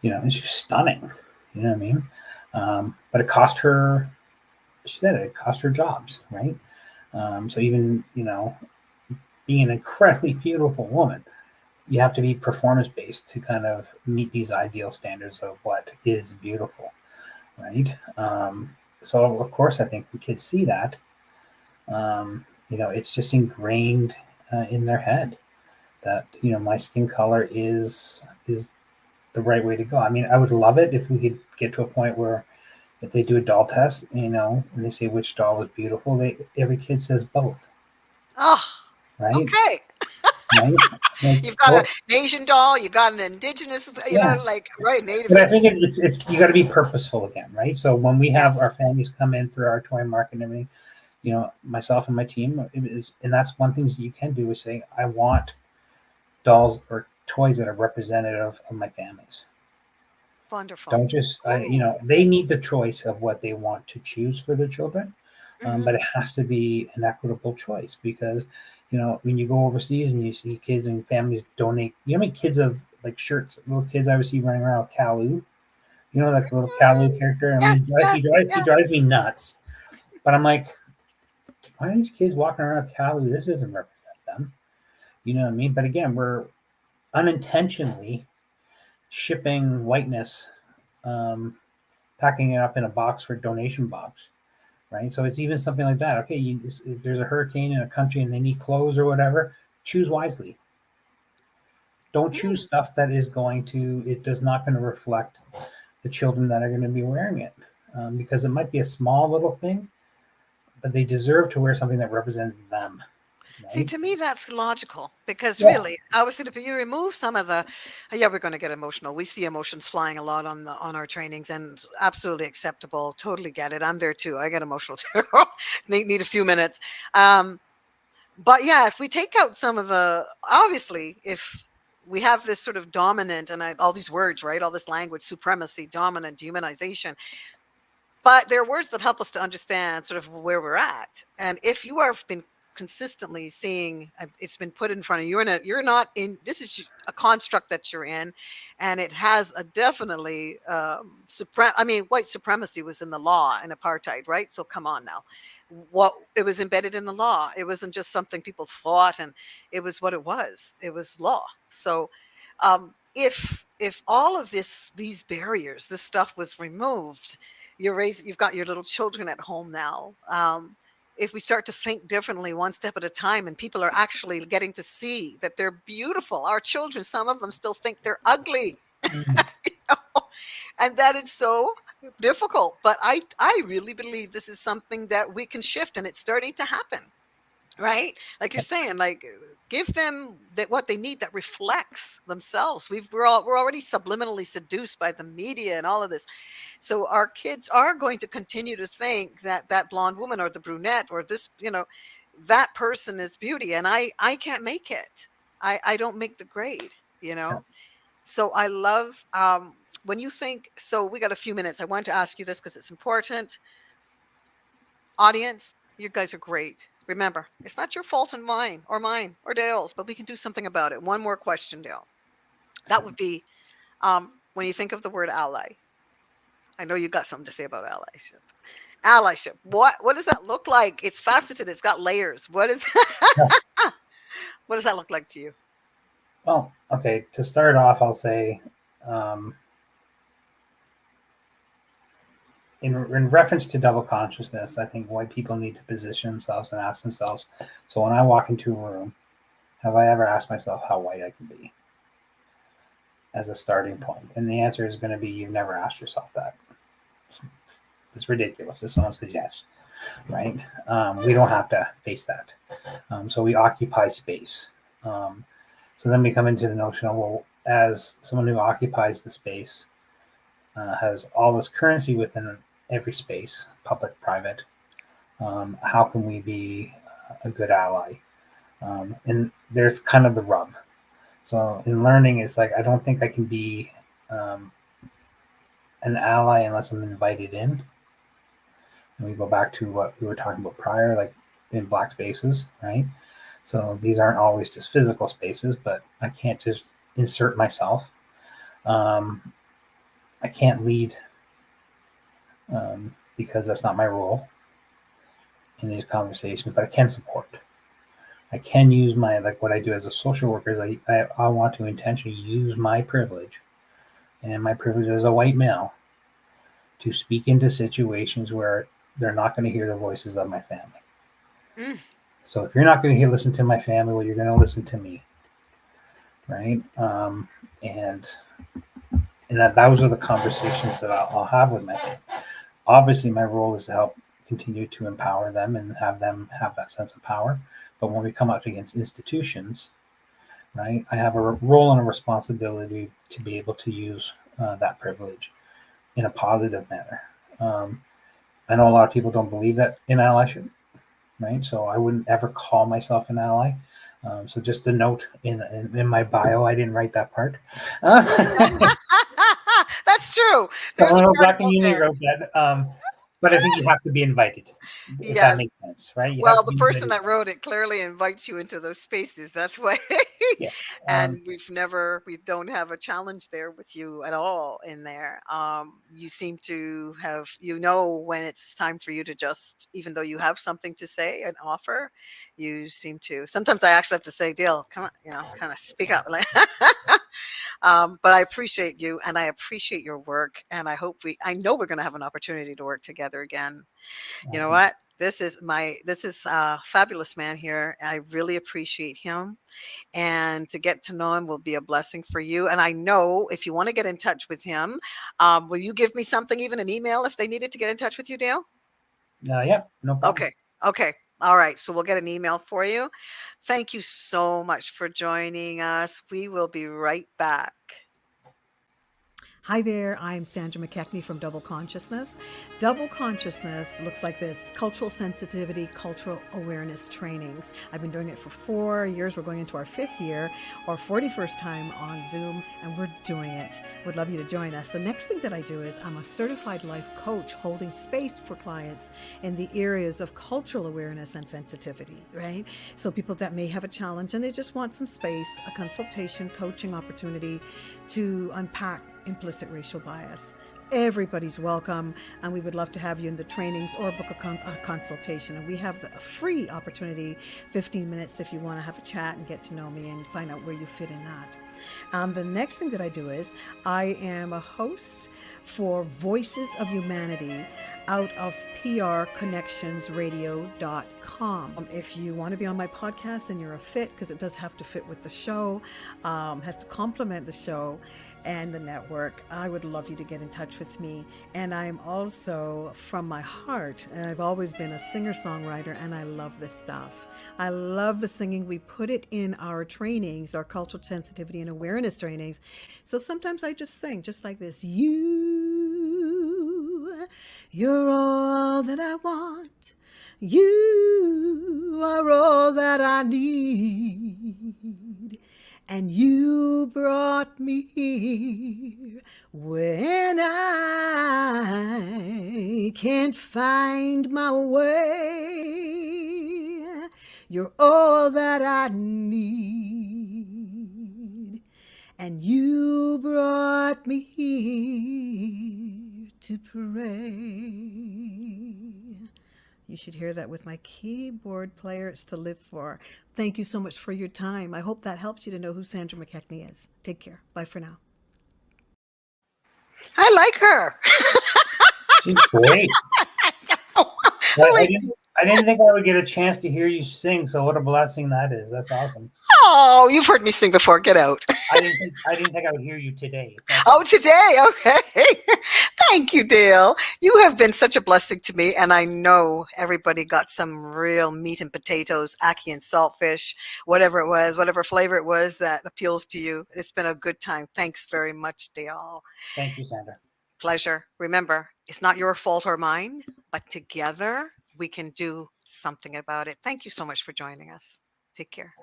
and she was stunning. You know what I mean? But it cost her. She said it cost her jobs, right? So even being an incredibly beautiful woman, you have to be performance based to kind of meet these ideal standards of what is beautiful, right? So of course, I think when kids see that, it's just ingrained in their head that my skin color is the right way to go. I mean, I would love it if we could get to a point where if they do a doll test, when they say which doll is beautiful, every kid says both. Oh, Right? okay. Right? Like, You've got an Asian doll, you got an indigenous, yeah. right, native. But I think it's you got to be purposeful again, right? So when we have Yes. our families come in for our toy market and everything, myself and my team, and that's one thing that you can do is say, I want dolls or toys that are representative of my families. Wonderful. Don't just, they need the choice of what they want to choose for their children, but it has to be an equitable choice because, when you go overseas and you see kids and families donate, how many kids have like shirts, little kids I would see running around with Kalu, like the little Kalu character. I Yes, mean, yes, he yes. drives me nuts. But I'm like, why are these kids walking around with Kalu? This doesn't represent them. You know what I mean? But again, we're unintentionally shipping whiteness, packing it up in a box for donation box, right? So it's even something like that. Okay, if there's a hurricane in a country and they need clothes or whatever, choose wisely. Don't choose stuff that it does not going to reflect the children that are going to be wearing it, because it might be a small little thing, but they deserve to wear something that represents them. See, Right? to me, that's logical because Yeah. really, I was thinking if you remove some of the, yeah, we're going to get emotional. We see emotions flying a lot on our trainings, and absolutely acceptable. Totally get it. I'm there too. I get emotional too. need a few minutes. But yeah, if we take out some of the, obviously, if we have this sort of dominant and all these words, right? All this language, supremacy, dominant, dehumanization. But there are words that help us to understand sort of where we're at. And if you have been consistently seeing it's been put in front of you, you're not in, this is a construct that you're in, and it has a definitely white supremacy was in the law and apartheid, right? So come on now. What it was embedded in the law. It wasn't just something people thought, and it was what it was. It was law. So if all of these barriers, this stuff was removed, you've got your little children at home now. if we start to think differently one step at a time, and people are actually getting to see that they're beautiful. Our children, some of them still think they're ugly. Mhm. You know? And that is so difficult. But I really believe this is something that we can shift, and it's starting to happen. Right? Like you're saying, like give them that what they need that reflects themselves. We're already subliminally seduced by the media and all of this. So our kids are going to continue to think that that blonde woman or the brunette or this, that person is beauty, and I can't make it. I don't make the grade, you Yeah. know. So I love when you think. So we got a few minutes. I want to ask you this because it's important. Audience, you guys are great. Remember, it's not your fault and mine or Dale's, but we can do something about it. One more question, Dale. That would be when you think of the word ally. I know you got something to say about allyship. Allyship. What does that look like? It's faceted. It's got layers. Yeah. What does that look like to you? Well, okay. To start off, I'll say, um, in reference to double consciousness, I think white people need to position themselves and ask themselves. So when I walk into a room, have I ever asked myself how white I can be as a starting point? And the answer is going to be you've never asked yourself that. It's ridiculous if someone says yes, right? We don't have to face that. So we occupy space. So then we come into the notion of, well, as someone who occupies the space, has all this currency within every space, public, private, how can we be a good ally? And there's kind of the rub. So in learning, it's like I don't think I can be an ally unless I'm invited in. And we go back to what we were talking about prior, like in black spaces, right? So these aren't always just physical spaces, but I can't just insert myself. I can't lead because that's not my role in these conversations, but I can support. I can use my, like what I do as a social worker is I want to intentionally use my privilege and my privilege as a white male to speak into situations where they're not going to hear the voices of my family. Mm. So if you're not going to listen to my family, well, you're going to listen to me, right? And those are the conversations that I'll have with my family. Obviously, my role is to help continue to empower them and have them have that sense of power. But when we come up against institutions, right, I have a role and a responsibility to be able to use that privilege in a positive manner. I know a lot of people don't believe that in allyship, right? So I wouldn't ever call myself an ally. So just a note in my bio, I didn't write that part. That's true. There's Someone a in the part Black about community there. wrote that. But I think you have to be invited, if that Yes. makes sense, right? You have Well, to the be person invited. that wrote it clearly invites you into those spaces. That's why. Yeah. And we don't have a challenge there with you at all in there. You seem to have, when it's time for you to just, even though you have something to say and offer, you seem to. Sometimes I actually have to say, Dale, come on, kind of speak up. Like, but I appreciate you and I appreciate your work. And I know we're going to have an opportunity to work together again. You know Awesome. what? This is a fabulous man here. I really appreciate him. And to get to know him will be a blessing for you. And I know if you want to get in touch with him, will you give me something, even an email, if they needed to get in touch with you, Dale? Yeah, no problem. Okay. Okay. All right. So we'll get an email for you. Thank you so much for joining us. We will be right back. Hi there, I'm Sandra Mckechnie from Double Consciousness. Double Consciousness looks like this: cultural sensitivity, cultural awareness trainings. I've been doing it for 4 years. We're going into our 5th year, our 41st time on Zoom, and we're doing it. Would love you to join us. The next thing that I do is I'm a certified life coach holding space for clients in the areas of cultural awareness and sensitivity, right? So people that may have a challenge and they just want some space, a consultation, coaching opportunity to unpack implicit racial bias. Everybody's welcome, and we would love to have you in the trainings or book a consultation. And we have a free opportunity, 15 minutes, if you want to have a chat and get to know me and find out where you fit in that. The next thing that I do is I am a host for Voices of Humanity. out of prconnectionsradio.com. If you want to be on my podcast and you're a fit, because it does have to fit with the show, has to complement the show and the network, I would love you to get in touch with me. And I'm also, from my heart, and I've always been a singer-songwriter, and I love this stuff. I love the singing. We put it in our trainings, our cultural sensitivity and awareness trainings. So sometimes I just sing, just like this. You're all that I want. You are all that I need. And you brought me here when I can't find my way. You're all that I need. And you brought me here to pray. You should hear that with my keyboard player. It's to live for. Thank you so much for your time. I hope that helps you to know who Sandra Mckechnie is. Take care. Bye for now. I like her. She's great. I didn't think I would get a chance to hear you sing, so what a blessing that is. That's awesome. Oh, you've heard me sing before. Get out. I didn't think I would hear you today. Today. Okay. Thank you, Dale. You have been such a blessing to me, and I know everybody got some real meat and potatoes, ackee and saltfish, whatever it was, whatever flavor it was that appeals to you. It's been a good time. Thanks very much, Dale. Thank you, Sandra. Pleasure. Remember, it's not your fault or mine, but together we can do something about it. Thank you so much for joining us. Take care.